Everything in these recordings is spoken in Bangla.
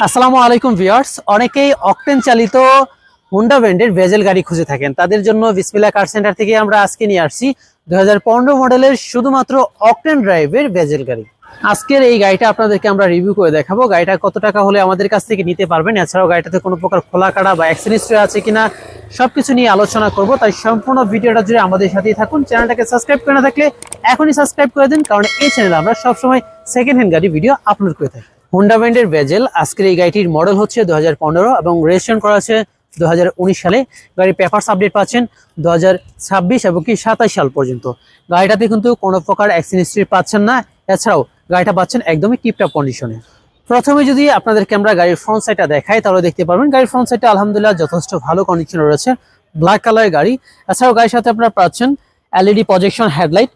আসসালামু আলাইকুম ভিউয়ার্স, অনেকেই অকটেন চালিত হোন্ডা ব্র্যান্ডের ভেজেল গাড়ি খুঁজে থাকেন। তাদের জন্য বিসমিল্লাহ কার সেন্টার থেকে আমরা আজকে নিয়ে আসছি 2015 মডেলের শুধুমাত্র অকটেন ড্রাইভের ভেজেল গাড়ি। আজকের এই গাড়িটা আপনাদেরকে আমরা রিভিউ করে দেখাবো। গাড়িটা কত টাকা হলে আমাদের কাছ থেকে নিতে পারবেন, এছাড়াও গাড়িটাতে কোনো প্রকার খোলা কাটা বা অ্যাক্সিডেন্ট হিস্ট্রি আছে কিনা সবকিছু নিয়ে আলোচনা করব। তাই সম্পূর্ণ ভিডিওটা জুড়ে আমাদের সাথেই থাকুন। চ্যানেলটাকে সাবস্ক্রাইব করে না থাকলে এখনই সাবস্ক্রাইব করে দিন, কারণ এই চ্যানেলে আমরা সবসময় সেকেন্ড হ্যান্ড গাড়ি ভিডিও আপলোড করে থাকি। হোন্ডা ব্র্যান্ডের ভেজেল। আজকের এই গাড়িটির মডেল হচ্ছে 2015 এবং রেজিস্ট্রেশন করা আছে 2019 সালে। গাড়ির পেপারস আপডেট পাচ্ছেন 2026 এবং কি 27 সাল পর্যন্ত। গাড়িটাতে কিন্তু কোনো প্রকার অ্যাক্সিডেন্ট হিস্ট্রি পাচ্ছেন না, এছাড়াও গাড়িটা পাচ্ছেন একদমই টিপটপ কন্ডিশনে। প্রথমে যদি আপনাদেরকে আমরা গাড়ির ফ্রন্ট সাইডটা দেখাই তাহলে দেখতে পারবেন গাড়ির ফ্রন্ট সাইডটা আলহামদুলিল্লাহ যথেষ্ট ভালো কন্ডিশনে রয়েছে, ব্ল্যাক কালারের গাড়ি। এছাড়াও গাড়ির সাথে আপনারা পাচ্ছেন এলইডি প্রজেকশন হেডলাইট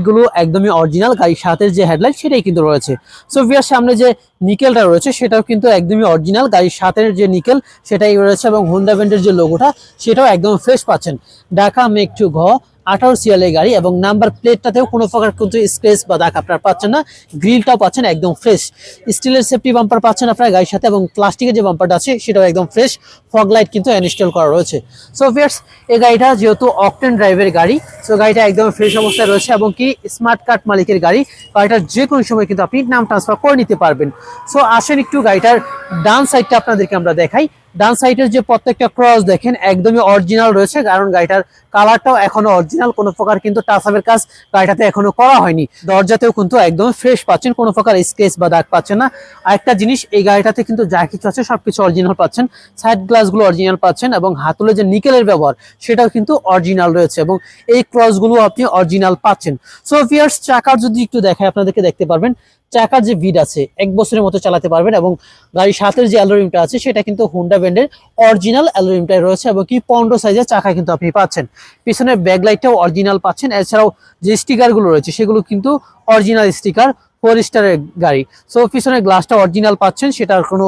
গুলো একদমই অরিজিনাল। গাড়ির সাথে যে হেডলাইট সেটাই কিন্তু রয়েছে। সো ভিউয়ার, সামনে যে নিকেলটা রয়েছে সেটাও কিন্তু একদমই অরিজিনাল। গাড়ির সাথে যে নিকেল সেটাই রয়েছে এবং হোন্ডা ব্র্যান্ডের যে লোগোটা সেটাও একদম ফ্রেশ পাচ্ছেন। ঢাকা মেক টু ঘ 18 সিরিয়ালের গাড়ি এবং নাম্বার প্লেটটাতেও কোনো প্রকার কিন্তু স্ক্র্যাচ বা দাগ আপনারা পাচ্ছেন না। গ্রিলটাও পাচ্ছেন একদম ফ্রেশ। স্টিলের সেফটি বাম্পার পাচ্ছেন আপনারা গাড়ির সাথে এবং প্লাস্টিকের যে বাম্পারটা আছে সেটাও একদম ফ্রেশ। ফগ লাইট কিন্তু ইনস্টল করা রয়েছে। সো ভিউয়ার্স, এই গাড়িটা যেহেতু অকটেন ড্রাইভের গাড়ি, সো গাড়িটা একদম ফ্রেশ অবস্থায় রয়েছে এবং কি স্মার্ট কার্ড মালিকের গাড়ি। গাড়িটার যে কোনো সময় কিন্তু আপনি নাম ট্রান্সফার করে নিতে পারবেন। সো আসেন একটু গাড়িটার ডান সাইডটা আপনাদেরকে আমরা দেখাই। ডান সাইডের যে প্রত্যেকটা ক্রস দেখেন একদমই অরিজিনাল রয়েছে, কারণ গাড়িটার কালারটাও এখনো অরিজিনাল। কোনো প্রকার কিন্তু টাচ আপের কাজ গাড়িটাতে এখনো করা হয়নি। দরজাতেও কিন্তু একদম ফ্রেশ পাচ্ছেন, কোনো প্রকার স্কেচ বা দাগ পাচ্ছেন না। আরেকটা জিনিস, এই গাড়িটাতে কিন্তু যা কিছু আছে সবকিছু অরিজিনাল পাচ্ছেন। সাইড গ্লাসগুলো অরিজিনাল পাচ্ছেন এবং হাতলে যে নিকেলের ব্যবহার সেটাও কিন্তু অরিজিনাল রয়েছে এবং এই ক্রসগুলো আপনি অরিজিনাল পাচ্ছেন। সো ভিউয়ার্স, চাকার যদি একটু দেখায় আপনাদেরকে দেখতে পারবেন চাকার যে ভিড আছে 1 বছরের মতো চালাতে পারবেন এবং গাড়ির সাথের যে অ্যালুমিনিয়ামটা আছে সেটা কিন্তু হোন্ডা ব্র্যান্ডের অরিজিনাল অ্যালুমিনিয়ামটাই রয়েছে এবং কি 15 সাইজের চাকা কিন্তু আপনি পাচ্ছেন। পিছনের ব্যাকলাইটটাও অরিজিনাল পাচ্ছেন। এছাড়াও যে স্টিকারগুলো রয়েছে সেগুলো কিন্তু অরিজিনাল স্টিকার, 4 স্টারের গাড়ি। সো পিছনের গ্লাসটা অরিজিনাল পাচ্ছেন, সেটার কোনো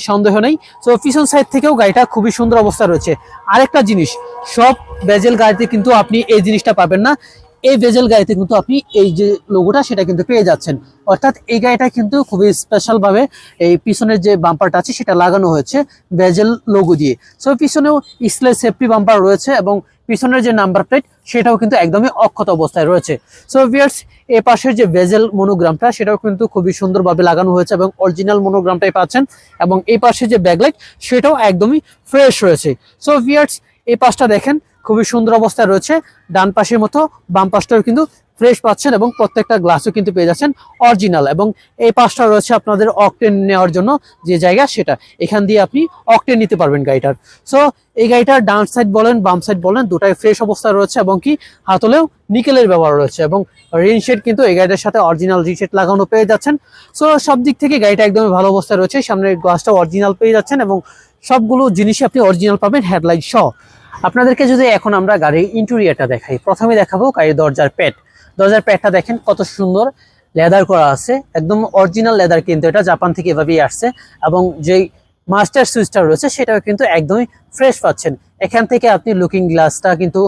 সন্দেহ নেই। সো পিছন সাইড থেকেও গাড়িটা খুবই সুন্দর অবস্থা রয়েছে। আরেকটা জিনিস, সব ভেজেল গাড়িতে কিন্তু আপনি এই জিনিসটা পাবেন না। এই ভেজেল গাড়িতে কিন্তু আপনি এই যে লোগোটা সেটা কিন্তু পেয়ে যাচ্ছেন। অর্থাৎ এই গাড়িটা কিন্তু খুবই স্পেশাল ভাবে এই পিছনের যে বাম্পারটা আছে সেটা লাগানো হয়েছে ভেজেল লোগো দিয়ে। সো পিছনেও স্টিলের সেফটি বাম্পার রয়েছে এবং পিছনের যে নাম্বার প্লেট সেটাও কিন্তু একদমই অক্ষত অবস্থায় রয়েছে। সো ভিউয়ার্স, এই পাশের যে ভেজেল মনোগ্রামটা সেটাও কিন্তু খুবই সুন্দরভাবে লাগানো হয়েছে এবং অরিজিনাল মনোগ্রামটাই পাচ্ছেন এবং এই পাশে যে ব্যাকলাইট সেটাও একদমই ফ্রেশ রয়েছে। সো ভিউয়ার্স, এই পাশটা দেখেন খুবই সুন্দর অবস্থায় রয়েছে। ডান পাশের মতো বাম পাশটাও কিন্তু ফ্রেশ পাচ্ছেন এবং প্রত্যেকটা গ্লাসও কিন্তু পেয়ে যাচ্ছেন অরিজিনাল। এবং এই পাশটা রয়েছে আপনাদের অকটেন নেওয়ার জন্য যে জায়গা, সেটা এখান দিয়ে আপনি অকটেন নিতে পারবেন গাড়িটার। সো এই গাড়িটার ডান সাইড বলেন বাম সাইড বলেন দুটাই ফ্রেশ অবস্থায় রয়েছে এবং কি হাতলেও নিকেলের ব্যবহার রয়েছে এবং রিনশেড কিন্তু এই গাড়িটার সাথে অরিজিনাল রিনশেড লাগানো পেয়ে যাচ্ছেন। সো সব দিক থেকে গাড়িটা একদমই ভালো অবস্থায় রয়েছে। সামনের গ্লাসটাও অরিজিনাল পেয়ে যাচ্ছেন এবং সবগুলো জিনিসই আপনি অরিজিনাল পাবেন হেডলাইট সহ। আপনাদেরকে যদি এখন আমরা গাড়ির ইন্টেরিয়রটা দেখাই, প্রথমে দেখাবো গাড়ির দরজার প্যাডটা দেখেন কত সুন্দর লেদার করা আছে, একদম অরিজিনাল লেদার কিন্তু এটা জাপান থেকে এভাবেই আসছে। এবং যেই মাস্টার সুইচটা রয়েছে সেটাও কিন্তু একদমই ফ্রেশ পাচ্ছেন। এখান থেকে আপনি লুকিং গ্লাসটা কিন্তু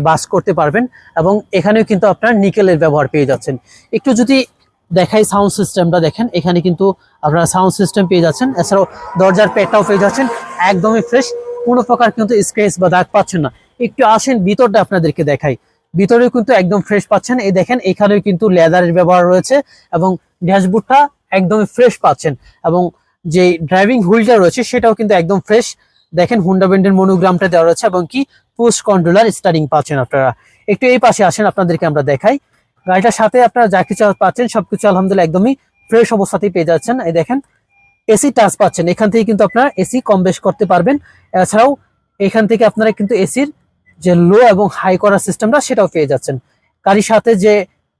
বাস করতে পারবেন এবং এখানেও কিন্তু আপনার নিকেলের ব্যবহার পেয়ে যাচ্ছেন। একটু যদি দেখাই সাউন্ড সিস্টেমটা দেখেন, এখানে কিন্তু আপনারা সাউন্ড সিস্টেম পেয়ে যাচ্ছেন। এছাড়াও দরজার প্যাডটাও পেয়ে যাচ্ছেন একদমই ফ্রেশ, কোনো প্রকার কিন্তু স্ক্র্যাচ বা দাগ পাচ্ছেন না। একটু আসেন ভিতরটা আপনাদেরকে দেখাই, ভিতরেও কিন্তু একদম ফ্রেশ পাচ্ছেন। এই দেখেন এখানেও কিন্তু লেদারের ব্যবহার রয়েছে এবং ড্যাশবোর্ডটা একদমই ফ্রেশ পাচ্ছেন এবং যে ড্রাইভিং হুইলটা রয়েছে সেটাও কিন্তু একদম ফ্রেশ। দেখেন হোন্ডা ব্র্যান্ডের মনোগ্রামটা দেওয়া রয়েছে এবং কি পুশ কন্ট্রোলার স্টার্টিং পাচ্ছেন আপনারা। একটু এই পাশে আসেন আপনাদেরকে আমরা দেখাই। গাড়িটার সাথে আপনারা যা কিছু পাচ্ছেন সবকিছু আলহামদুলিল্লাহ একদমই ফ্রেশ অবস্থাতেই পেয়ে যাচ্ছেন। এই দেখেন এসি টাচ পাচ্ছেন, এখান থেকে কিন্তু আপনারা এসি কম বেশ করতে পারবেন। এছাড়াও এখান থেকে আপনারা কিন্তু এসির যে লো এবং হাই করার সিস্টেমটা সেটাও পেয়ে যাচ্ছেন। গাড়ির সাথে যে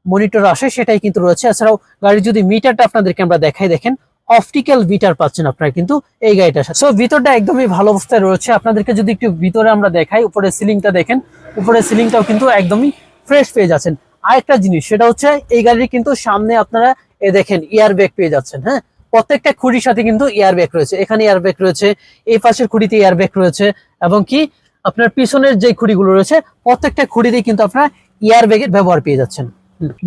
মনিটর আসে সেটাই কিন্তু রয়েছে। এছাড়াও গাড়ির যদি মিটারটা আপনাদেরকে আমরা দেখাই, দেখেন অপটিক্যাল মিটার পাচ্ছেন আপনারা কিন্তু এই গাড়িটার সাথে। সো ভিতরটা একদমই ভালো অবস্থায় রয়েছে। আপনাদেরকে যদি একটু ভিতরে আমরা দেখাই, উপরে সিলিংটা দেখেন, উপরে সিলিংটাও কিন্তু একদমই ফ্রেশ পেয়ে যাচ্ছেন। আরেকটা জিনিস সেটা হচ্ছে এই গাড়ির কিন্তু সামনে আপনারা দেখেন এয়ার ব্যাগ পেয়ে যাচ্ছেন। হ্যাঁ, প্রত্যেকটা খুঁড়ির সাথে কিন্তু এয়ার ব্যাগ রয়েছে। এখানে এয়ার ব্যাগ রয়েছে, এই পাশের খুঁড়িতে এয়ার ব্যাগ রয়েছে এবং কি আপনার পিছনের যে খুঁড়িগুলো রয়েছে প্রত্যেকটা খুঁড়িতেই কিন্তু আপনারা এয়ার ব্যাগের ব্যবহার পেয়ে যাচ্ছেন।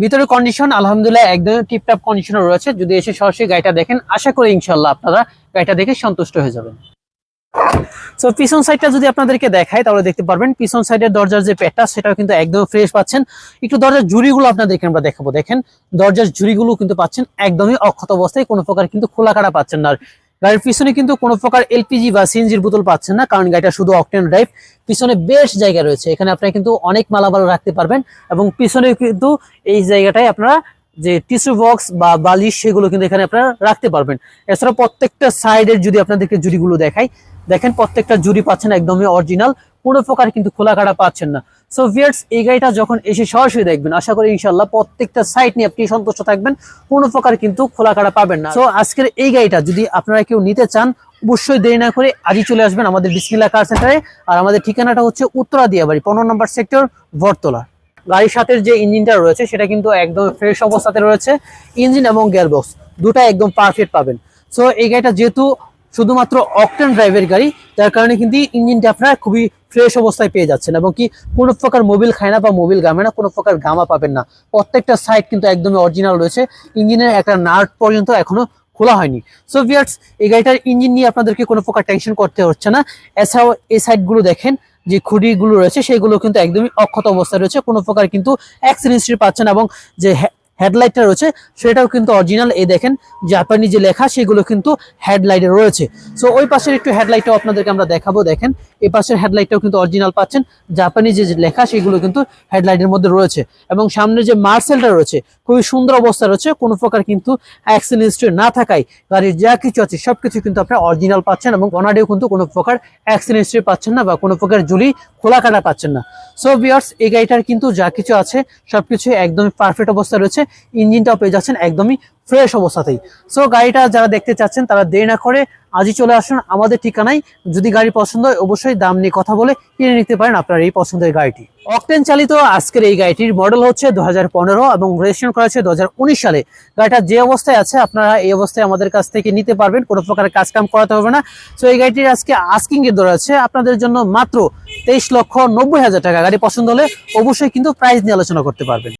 ভিতরে কন্ডিশন আলহামদুলিল্লাহ একদম টিপটপ কন্ডিশনে রয়েছে। যদি এসে সরাসরি গাড়িটা দেখেন আশা করি ইনশাল্লাহ আপনারা গাড়িটা দেখে সন্তুষ্ট হয়ে যাবেন। সো পিছন সাইডটা যদি আপনাদেরকে দেখায় তাহলে দেখতে পারবেন পিছন সাইডের দরজার যে প্যাডটা সেটাও কিন্তু একদম ফ্রেশ পাচ্ছেন। একটু দরজার ঝুড়িগুলো আপনাদেরকে আমরা দেখাবো, দেখেন দরজার ঝুড়িগুলো কিন্তু পাচ্ছেন একদমই অক্ষত অবস্থায়, কোনো প্রকার কিন্তু খোলা কাটা পাচ্ছেন না। গাড়ির পিছনে কিন্তু কোনো প্রকার এলপিজি বা সিএনজির বোতল পাচ্ছেন না, কারণ গাড়িটা শুধু অকটেন ড্রাইভ। পিছনে বেশ জায়গা রয়েছে, এখানে আপনারা কিন্তু অনেক মালামাল রাখতে পারবেন এবং পিছনে কিন্তু এই জায়গাটায় আপনারা যে টিস্যু বক্স বা বালিশ সেগুলো কিন্তু এখানে আপনারা রাখতে পারবেন। এছাড়া প্রত্যেকটা সাইডের যদি আপনাদেরকে জুড়িগুলো দেখাই, দেখেন প্রত্যেকটা জুড়ি পাচ্ছেন একদমই অরিজিনাল, কোনো প্রকার কিন্তু খোলা কাটা পাচ্ছেন না। সো ভিউয়ার্স, এই গাড়িটা যখন এসে সরাসরি দেখবেন আশা করি ইনশাআল্লাহ প্রত্যেকটা সাইড নিয়ে আপনি সন্তুষ্ট থাকবেন, কোনো প্রকার কিন্তু খোলা কাটা পাবেন না। সো আজকের এই গাড়িটা যদি আপনারা কেউ নিতে চান অবশ্যই দেরি না করে আজই চলে আসবেন আমাদের বিসমিল্লাহ কার সেন্টারে। আর আমাদের ঠিকানাটা হচ্ছে উত্তরা দিয়াবাড়ি 15 নম্বর সেক্টর, বটতলা। গাড়ির সাথে যে ইঞ্জিনটা রয়েছে সেটা কিন্তু একদম ফ্রেশ অবস্থাতে রয়েছে, ইঞ্জিন এবং গিয়ারবক্স দুটা একদম পারফেক্ট পাবেন। সো এই গাড়িটা যেহেতু শুধুমাত্র অকটেন ড্রাইভের গাড়ি, যার কারণে কিন্তু ইঞ্জিনটা আপনারা খুবই ফ্রেশ অবস্থায় পেয়ে যাচ্ছেন এবং কি কোনো প্রকার মোবিল খায় না বা মোবিল গামে না, কোনো প্রকার গামা পাবেন না। প্রত্যেকটা সাইড কিন্তু একদমই অরিজিনাল রয়েছে, ইঞ্জিনের একটা নাট পর্যন্ত এখনো খোলা হয়নি। সো ভিউয়ার্স, এই গাড়িটার ইঞ্জিন নিয়ে আপনাদেরকে কোনো প্রকার টেনশন করতে হচ্ছে না। এছাড়াও এই সাইডগুলো দেখেন যে খুঁড়িগুলো রয়েছে সেগুলো কিন্তু একদমই অক্ষত অবস্থায় রয়েছে, কোনো প্রকার কিন্তু অ্যাক্সিডেন্ট হিস্ট্রি পাচ্ছেন এবং যে হেডলাইটটা রয়েছে সেটাও কিন্তু অরিজিনাল। এই দেখেন জাপানি যে লেখা সেগুলো কিন্তু হেডলাইটে রয়েছে। সো ওই পাশের একটু হেডলাইটটাও আপনাদেরকে আমরা দেখাবো, দেখেন এই পাশের হেডলাইটটাও কিন্তু অরিজিনাল পাচ্ছেন, জাপানি যে লেখা সেগুলো কিন্তু হেডলাইটের মধ্যে রয়েছে এবং সামনে যে মার্সেলটা রয়েছে খুবই সুন্দর অবস্থা রয়েছে, কোনো প্রকার কিন্তু অ্যাক্সিডেন্ট হিস্ট্রি না থাকায় গাড়ির যা কিছু আছে সবকিছু কিন্তু আপনারা অরিজিনাল পাচ্ছেন এবং বনাডেও কিন্তু কোনো প্রকার অ্যাক্সিডেন্ট হিস্ট্রি পাচ্ছেন না বা কোনো প্রকার জুলি খোলা কাটা পাচ্ছেন না। সো ভিউয়ার্স, এই গাড়িটার কিন্তু যা কিছু আছে সবকিছু একদমই পারফেক্ট অবস্থা রয়েছে, ইঞ্জিনটাও পেয়ে যাচ্ছেন একদমই ফ্রেশ অবস্থাতেই। সো গাড়িটা যারা দেখতে চাচ্ছেন তারা দেরি না করে আজই চলে আসুন আমাদের ঠিকানায়। যদি গাড়ি পছন্দ হয় অবশ্যই দাম নিয়ে কথা বলে কিনে নিতে পারেন আপনার এই পছন্দের গাড়িটি। অকটেন চালিত আজকের এই গাড়িটির মডেল হচ্ছে 2015 এবং রেজিস্ট্রেশন করা হয়েছে 2019 সালে। গাড়িটা যে অবস্থায় আছে আপনারা এই অবস্থায় আমাদের কাছ থেকে নিতে পারবেন, কোনো প্রকার কাজ কাম করাতে হবে না। সো এই গাড়িটির আজকে আস্কিং এর দর আছে আপনাদের জন্য মাত্র 23,90,000 টাকা। গাড়ি পছন্দ হলে অবশ্যই কিন্তু প্রাইস নিয়ে আলোচনা করতে পারবেন।